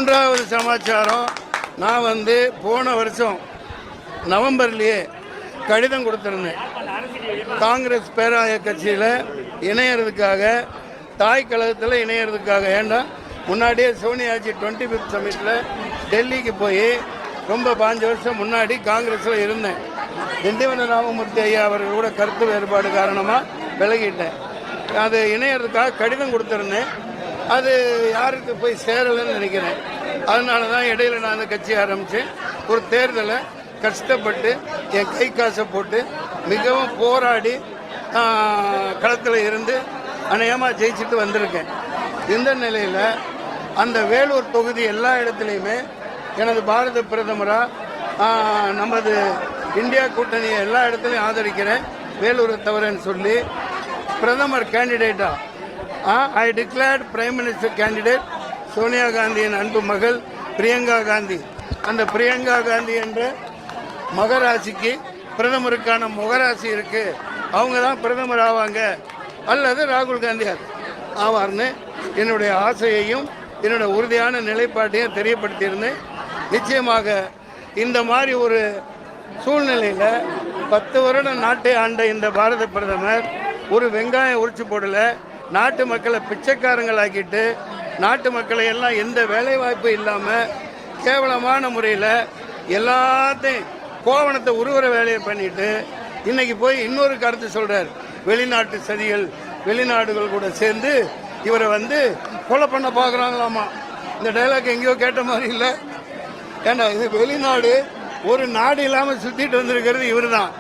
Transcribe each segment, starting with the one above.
மூன்றாவது சமாச்சாரம், நான் போன வருஷம் நவம்பர்லேயே கடிதம் கொடுத்துருந்தேன். காங்கிரஸ் பேராய கட்சியில் இணையறதுக்காக, தாய் கழகத்தில் இணையறதுக்காக. ஏண்டா முன்னாடியே சோனியாஜி 25th சமிட்டில் டெல்லிக்கு போய் ரொம்ப 5 வருஷம் முன்னாடி காங்கிரஸில் இருந்தேன். திண்டிவன ராமமூர்த்தி ஐயா அவர்கள் கூட கருத்து வேறுபாடு காரணமாக விலகிட்டேன். அது இணையறதுக்காக கடிதம் கொடுத்துருந்தேன். அது யாருக்கு போய் சேரலைன்னு நினைக்கிறேன். அதனால தான் இடையில நான் அந்த கட்சி ஆரம்பித்தேன். ஒரு தேர்தலை கஷ்டப்பட்டு என் கை காசை போட்டு மிகவும் போராடி களத்தில் இருந்து அநேகமாக ஜெயிச்சுட்டு வந்திருக்கேன். இந்த நிலையில் அந்த வேலூர் தொகுதி எல்லா இடத்துலையுமே எனது பாரத பிரதமராக நமது இந்தியா கூட்டணியை எல்லா இடத்துலையும் ஆதரிக்கிறேன், வேலூரை தவிரன்னு சொல்லி பிரதமர் கேண்டிடேட்டாக I declared prime minister candidate Sonia காந்தியின் அன்பு மகள் பிரியங்கா காந்தி. அந்த பிரியங்கா காந்தி என்ற மகராசிக்கு பிரதமருக்கான முகராசி இருக்கு, அவங்க தான் பிரதமர் ஆவாங்க அல்லது ராகுல் காந்தி ஆவார்னு என்னுடைய ஆசையையும் என்னுடைய உறுதியான நிலைப்பாட்டையும் தெரியப்படுத்தியிருந்தேன். நிச்சயமாக இந்த மாதிரி ஒரு சூழ்நிலையில் 10 வருடம் நாட்டை ஆண்ட இந்த பாரத பிரதமர் ஒரு வெங்காயம் உரிச்சு போடல, நாட்டு மக்களை பிச்சைக்காரங்களாக்கிட்டு நாட்டு மக்களை எல்லாம் எந்த வேலை வாய்ப்பு இல்லாமல் கேவலமான முறையில் எல்லாத்தையும் கோவணத்தை உருவற வேலையை பண்ணிட்டு இன்னைக்கு போய் இன்னொரு கருத்து சொல்றார். வெளிநாட்டு சதிகள், வெளிநாடுகள் கூட சேர்ந்து இவரை கொலை பண்ண பார்க்குறாங்களாமா. இந்த டைலாக் எங்கேயோ கேட்ட மாதிரி இல்லை. ஏன்னா இது வெளிநாடு, ஒரு நாடு இல்லாமல் சுற்றிட்டு வந்திருக்கிறது இவர் தான்.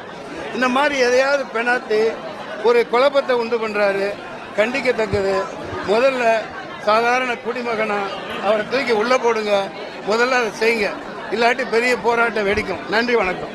இந்த மாதிரி எதையாவது பெணாத்தி ஒரு குழப்பத்தை உண்டு பண்ணுறாரு, கண்டிக்கத்தக்கது. முதல்ல சாதாரண குடிமகனா அவரை தூக்கி உள்ளே போடுங்க, முதல்ல அதை செய்யுங்க, இல்லாட்டி பெரிய போராட்டம் வெடிக்கும். நன்றி, வணக்கம்.